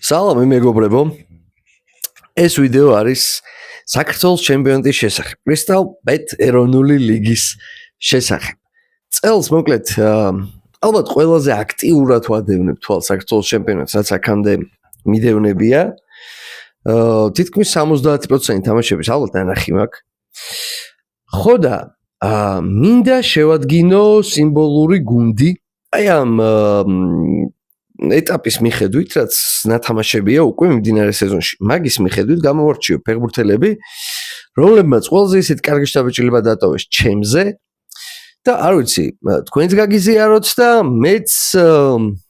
სალამი მეგობრებო. ეს ვიდეო არის საქართველოს ჩემპიონატის შესახებ. Crystal Bet ეროვნული ლიგის შესახებ. წელს მოკლედ ალბათ ყველაზე აქტიურად ვადევნებ თვალ საქართველოს ჩემპიონატს, რაც აქამდე მიდევნებია. თითქმის 70% თამაშების ალბათ ნანახი მაქვს. ხო და მინდა შევადგინო სიმბოლური გუნდი. აი ამ ეტაპის მიხედვით, რაც ნათამაშებია უკვე მიმდინარე სეზონში. მაგის მიხედვით გამოვარჩიო ფეხბურთელები, რომლებმაც ყველაზე ისეთ კარგი შთაბეჭდილება დატოვეს ჩემზე და არ ვიცი, თქვენც გაგიზიაროთ და მეც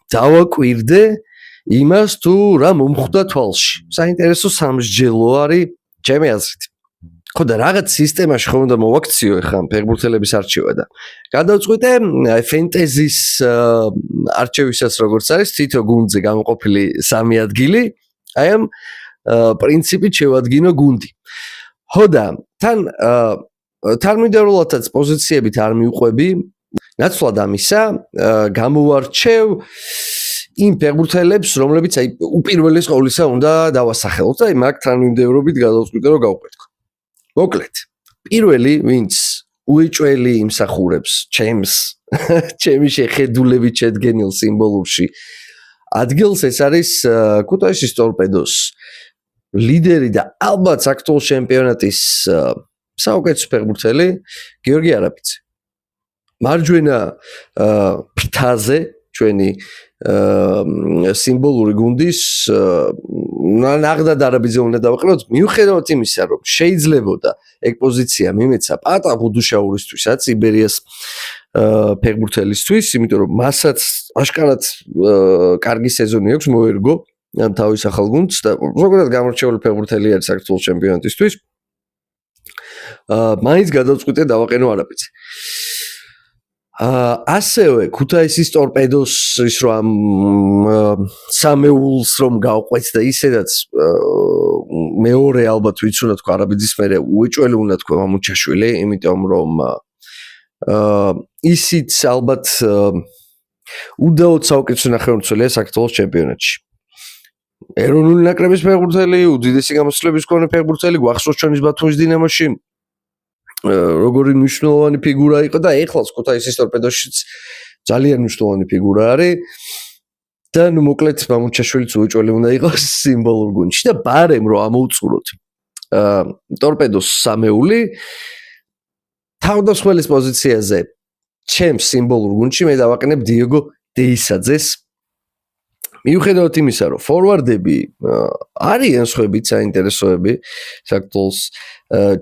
დავაკვირდე იმას თუ რა მომხვდა თვალში. საინტერესო სამსჯელო არის ჩემი აზრით. ხო და რაღაც სისტემაში ხომ უნდა მოვაქციო ახლა ფეხბურთელების არჩევა და გადავწყვიტე ფენტეზის არჩევისაც როგორც არის თითო გუნდზე გამოყოფილი 3 ადგილი, აი ამ პრინციპით შევადგინო გუნდი. ხო და თანმიმდევრულადაც პოზიციებით არ მივყვები, ნაცვლად ამისა გამოვარჩევ იმ ფეხბურთელებს, რომლებიც აი უპირველეს ყოვლისა უნდა დავასახელოთ და აი მაგ თანმიმდევრობით გადავწყვიტე რომ გავყვეთქო. მოკლედ, პირველი ვინც უეჭველი იმსახურებს ჩემი შეხედულებით შედგენილ სიმბოლურში ადგილს, ეს არის ქუთაისის ტორპედოს ლიდერი და ალბათ საქართველოს ჩემპიონატის საუკეთესო ფეხბურთელი გიორგი არაბიძე. მარჯვენა ფრთაზე ჩვენი სიმბოლური გუნდის ნაღდად არაბიძე უნდა დავაყენოთ, მიუხედავად იმისა, რომ შეიძლებოდა ეგ პოზიცია მიმეცა პატა ბუდუშაურისთვისაც, იბერიას ფეხბურთელისთვის, იმიტომ რომ მასაც აშკარად კარგი სეზონი აქვს მოერგო ამ თავის ახალ გუნდს და ზოგადად გამორჩეული ფეხბურთელი არის საქართველოს ჩემპიონატისთვის. მაინც გადავწყვიტე დავაყენო არაბიძე. ასევე ქუთაისის ტორპედოს ის რომ სამეულს რომ გავყვეთ და ისედაც მეორე ალბათ ვიც უნდა თქვა არაბიძის მერე უეჭველი უნდა თქვა მამუჩაშვილი, იმიტომ რომ ისიც ალბათ უდაოდ საუკეთესო ნახევარმცველია საქართველოს ჩემპიონატში. ეროვნული ნაკრების ფეხბურთელი, უდიდესი გამოცდილების მქონე ფეხბურთელი, გვახსოვს ჩვენის ბათუმის დინამოში როგორი მნიშვნელოვანი ფიგურა იყო და ეხლაც ქუთაისის ტორპედოშიც ძალიან მნიშვნელოვანი ფიგურა არის და ნუ მოკლედ მამუჩაშვილიც უეჭველი უნდა იყოს სიმბოლურ გუნდში და ბარემ რომ ამოვწუროთ ტორპედოს სამეული თავდასხმელის პოზიციაზე ჩემს სიმბოლურ გუნდში მე დავაყენებ დიეგო დეისაძეს. მიუხედავად იმისა, რომ ფორვარდები არიან სხვაებიც საინტერესოები საქართველოს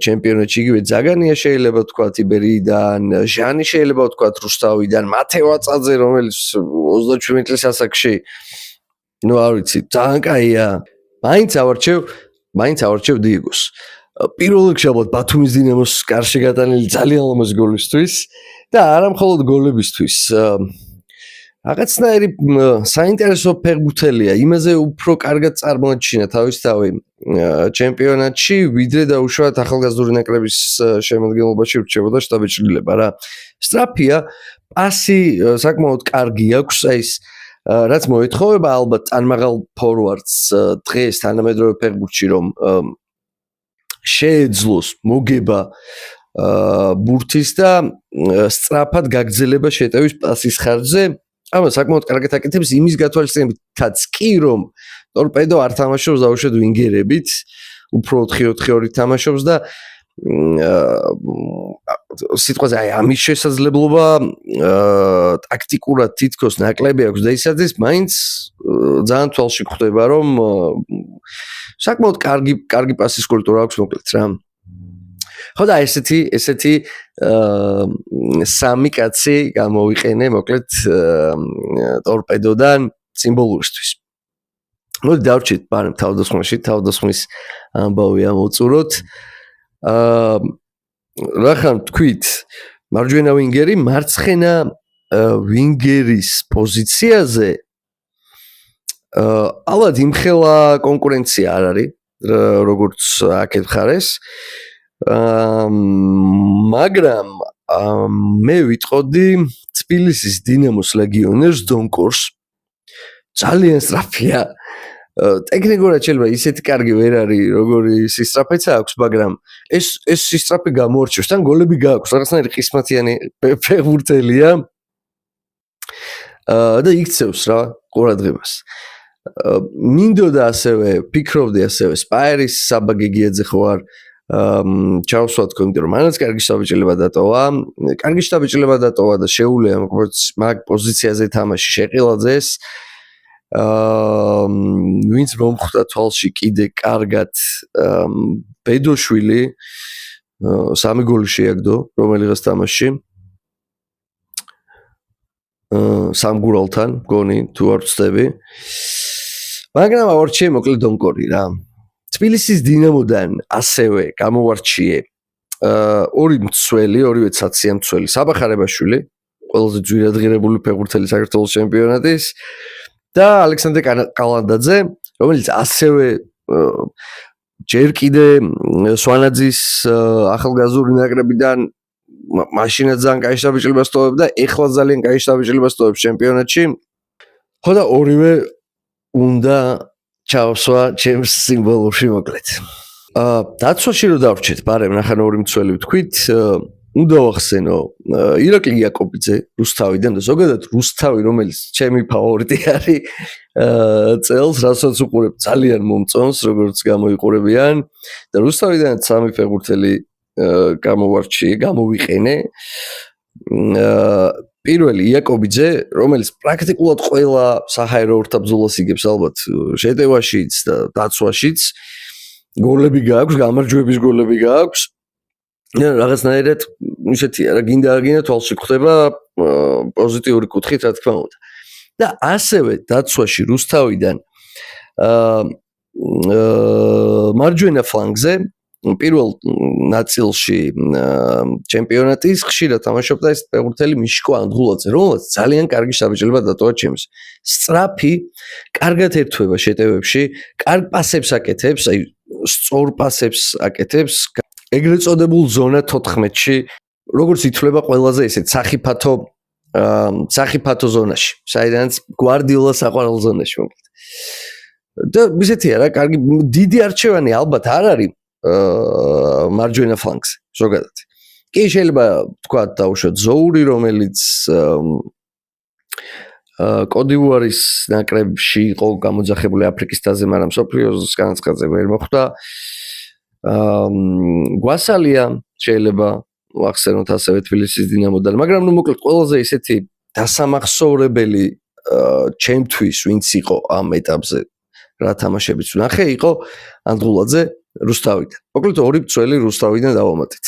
ჩემპიონატში, იგივე ზაგანია შეიძლება თქვა იბერიიდან, ჟანი შეიძლება თქვა რუსთავიდან, მათეო აწაძე, რომელიც 37 წლის ასაკში, ნუ არ ვიცი, ძალიან კაია. მაინც ავარჩევ დიეგოს. პირველ რიგში ალბათ ბათუმის დინამოს კარში გატანილი ძალიან ლამაზ გოლისთვის და არა მხოლოდ გოლებისთვის. რაღაცნაირი საინტერესო ფეხბურთელია, იმაზე უფრო კარგად წარმოაჩინა თავისთავი ჩემპიონატში, ვიდრე დაუშვათ ახალგაზრდული ნაკრების შემადგენლობაში რჩებოდა შტაბეჭდილება რა. სწრაფია, პასი საკმაოდ კარგი აქვს, აი ეს რაც მოეთხოვება ალბათ ტანმაღალ ფორვარდს დღეს თანამედროვე ფეხბურთში რომ შეეძლოს მოგება ბურთის და სწრაფად გაგრძელება შეტევის პასის ხარჯზე. აბა საკმაოდ კარგად აკეთებს იმის გათვალისწინებითაც კი რომ ტორპედო არ თამაშობს დაუშვათ ვინგერებით, უფრო 4-4-2 თამაშობს და სიტყვაზე აი ამის შესაძლებლობა ტაქტიკურად თითქოს ნაკლები აქვს და ისედაც მაინც ძალიან თვალში ხვდება რომ საკმაოდ კარგი პასის კულტურა აქვს მოკლედ რა. ხო და ესეთი სამი კაცი გამოვიყენე მოკლედ ტორპედოდან სიმბოლურისთვის. მოდი დავჭით ბარემ თავდასხმაში, თავდასხმის ამბავი ამოვწუროთ. რახან თქვით მარჯვენა ვინგერი, მარცხენა ვინგერის პოზიციაზე ალბათ იმხელა კონკურენცია არ არის, როგორც აქეთ ხარეს. მაგრამ მე ვიტყოდი თბილისის დინამოს ლეგიონერს დონკორს. ძალიან სწრაფია. ტექნიკურად შეიძლება ისეთი კარგი ვერ არის, როგორი სისტრაფეც აქვს, მაგრამ ეს სისტრაფე გამოარჩევს, თან გოლები გააქვს, რაღაცნაირი ყისმათიანი ფეხბურთელია. და იქცევს რა ყურადღებას. მინდოდა ასევე, ფიქრობდი ასევე სპაერის საბა გიგიაძე ხო არ ჩავსვა თქო, იმიტომ რომ მანაც კარგი შტაბიჭილება დატოვა. კარგი შტაბიჭილება დატოვა და შეუულია მაგ პოზიციაზე თამაში შეყილაძეს. ვინც მომხვდა თვალში კიდე კარგად ბედოშვილი 3 გოლი შეაგდო რომელიღაც თამაშში. სამგურალთან გონი თუ არ ვწდები. მაგრამ ავარჩიე მოკლედ დონკორი რა. თბილისის დინამოდან ასევე გამოვარჩიე ორი მცველი, ორივე ცაცია მცველი. საბა ხარებაშვილი, ყველაზე ძვირადღირებული ფეხბურთელი საქართველოს ჩემპიონატის და ალექსანდრე კალანდაძე, რომელიც ასევე ჯერ კიდე სვანაძის ახალგაზრდული ნაკრებიდან მაშინაც ძალიან კაი შტაბიჭილებას ტოვებდა, ეხლა ძალიან კაი შტაბიჭილებას ტოვებს ჩემპიონატში. ხო და ორივე უნდა ჩავსვა ჩემს სიმბოლურში მოკლედ. დაცვაში რო დავრჩეთ, ბარემ ნახან ორი მცველი ვთქვით, უნდა ვახსენო ირაკლი იაკობიძე რუსთავიდან და ზოგადად რუსთავი, რომელიც ჩემი ფავორიტი არის წელს, რასაც უყურებ ძალიან მომწონს, როგორც გამოიყურებიან და რუსთავიდან 3 ფეხბურთელი გამოვიყენე. პირველი იაკობიძე, რომელიც პრაქტიკულად ყველა საჰაერო ორთაბრძოლას იგებს ალბათ შეტევაშიც და დაცვაშიც. გოლები გააქვს, გამარჯვების გოლები გააქვს. რაღაცნაირად ისეთია რა, გინდა არ გინდა თვალში ხვდება პოზიტიური კუთხით, რა თქმა უნდა. და ასევე დაცვაში რუსთავიდან მარჯვენა ფლანგზე პირველ ნაწილში ჩემპიონატის ხშირად თამაშობდა ეს ფეხბურთელი მიშკო ანდღულაძე, რომელსაც ძალიან კარგი შტაბიჭილება დატოვა ჩემს. სწრაფი, კარგად ერთვება შეტევებში, კარგ პასებს აკეთებს, აი სწორ პასებს აკეთებს. ეგრეთ წოდებულ ზონა 14-ში, როგორც ითვლება ყველაზე ესეთ სახიფათო ზონაში, საიდანაც გვარდიოლა საყვარელ ზონაში მოკლედ. და ისეთია რა, კარგი დიდი არჩევანი ალბათ არ არის მარჯვენა ფლანგზე ზოგადად. კი შეიძლება თქვა დავუშვათ ზოური, რომელიც კოდივუარის ნაკრებში იყო გამოძახებული აფრიკის თაზე, მაგრამ მსოფლიოს განაცხადზე ვერ მოხვდა. გვასალია შეიძლება ვახსენოთ ასევე თბილისის დინამოდან, მაგრამ ნუ მოკლედ ყველაზე ისეთი დასამახსოვრებელი ჩემთვის ვინც იყო ამ ეტაპზე რა თამაშებიც ვნახე, იყო ანდღულაძე რუსთავიდან. მოკლედ ორი მცველი რუსთავიდან დავამატეთ.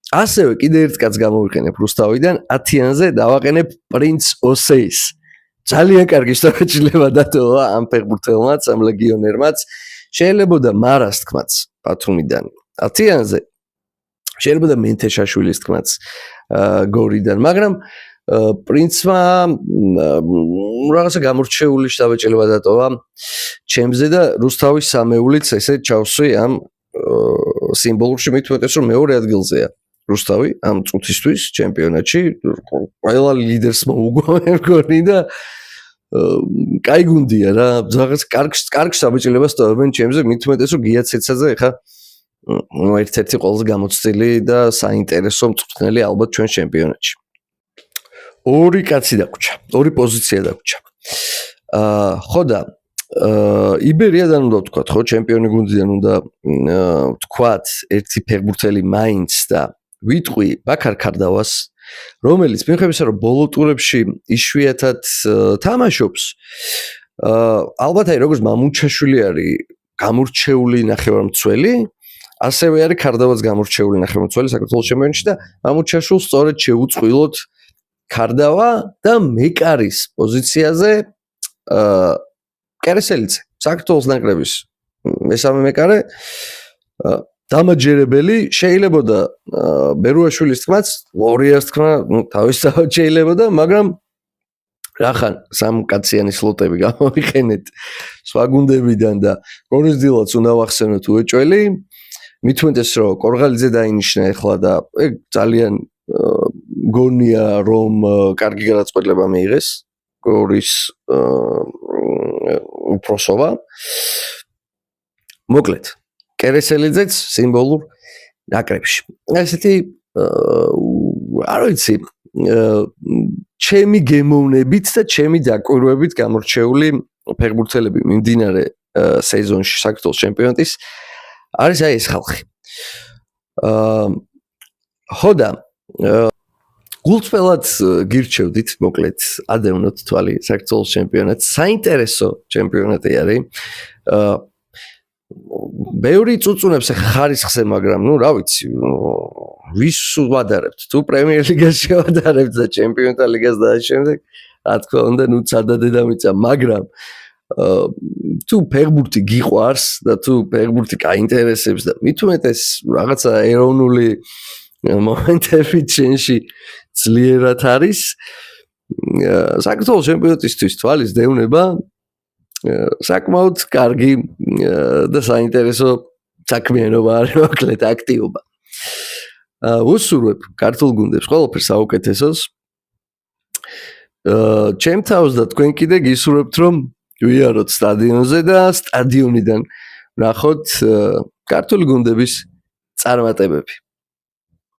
ასევე კიდე ერთ კაცს გამოვიყენებ რუსთავიდან, ათიანზე დავაყენებ პრინც ოსეის. ძალიან კარგი შტაბიჭილება დატოვა ამ ფეხბურთელმაც, ამ ლეგიონერმაც. შეიძლებოდა მარას თქმაც ბათუმიდან ათიანზე, შეიძლება მენთეშაშვილის თქმაც გორიდან, მაგრამ პრინცმა რაღაცა გამორჩეული შტაბიჭილება დატოვა ჩემზე და რუსთავის სამეულიც ესე ჩავსვი ამ სიმბოლურში, მით უმეტეს რომ მეორე ადგილზეა რუსთავი ამ წუთისთვის ჩემპიონატში, ყველა ლიდერს მოუგო მე მგონი და კაი გუნდია რა, რაღაც კარგ შტაბიჭილებას ტოვებენ ჩემზე, მით უმეტეს რომ გია ცეცაძე ეხა ერთ-ერთი ყველაზე გამოცდილი და საინტერესო მწვრთნელი ალბათ ჩვენ ჩემპიონატში. ორი კაცი დაგვრჩა, ორი პოზიცია დაგვრჩა. ხო და იბერიადან უნდა ვთქვათ, ხო, ჩემპიონი გუნდიდან უნდა ვთქვათ ერთი ფეხბურთელი მაინც და ვიტყვი ბაქარ ქარდავას, რომელიც მიუხედავად რომ ბოლო ტურებში იშვიათად თამაშობს, ალბათ აი როგორც მამუჩაშვილი არის გამორჩეული ნახევარმცველი, ასევე არის ქარდავას გამორჩეული ნახევარმცველი საქართველოს ჩემპიონატში და მამუჩაშვილს სწორედ შეუწყვილოთ ქარდავა და მეკარის პოზიციაზე კერესელიძე, საქართველოს ნაკრების მესამე მეკარე, დამაჯერებელი, შეიძლებოდა ბერუაშვილის თქმაც, ლორიას თქმა, თავისთავად შეიძლებოდა, მაგრამ რახან სამკაციანი სლოტები გამოვიყენეთ სხვა გუნდებიდან და გორიზდილაც უნდა ვახსენოთ უეჭველი, მით უმეტეს რომ კორღალიძე დაინიშნა ეხლა და ძალიან გონია რომ კარგი გადაწყვეტილება მიიღეს პროკურორის უფროსობა. მოკლედ, კერესელიძეც სიმბოლურ ნაკრებში. ესეთი არ ვიცი, ჩემი გემოვნებით და ჩემი დაკვირვებით გამორჩეული ფეხბურთელები მიმდინარე სეზონში საქართველოს ჩემპიონატის არის ეს ხალხი. ხოდა გულწრფელად გირჩევდით, მოკლედ, ადევნოთ თვალი საქართველოს ჩემპიონატს. საინტერესო ჩემპიონატი არის. ბევრი წუწუნებს ხარისხზე, მაგრამ რა ვიცი, ვის ვადარებთ? თუ პრემიერ ლიგაში ვადარებთ და ჩემპიონთა ლიგას და შემდეგ, რა თქმა უნდა, ცადა დედამიწა, მაგრამ თუ ფეხბურთი გიყვარს და თუ ფეხბურთი გაინტერესებს და მით უმეტეს რაღაცა ეროვნული მომენტები ჩვენში ძლიერად არის, საქართველოს ჩემპიონატისთვის თვალის დევნება საკმაოდ კარგი და საინტერესო საქმიანობა არის, მოკლედ აქტივობა. უსურვებ ქართულ გუნდებს ყველაფერს საუკეთესოს. ჩემ თავს და თქვენ კიდე გისურვებთ, რომ ვიაროთ სტადიონზე და სტადიონიდან ვნახოთ ქართული გუნდების წარმატებები.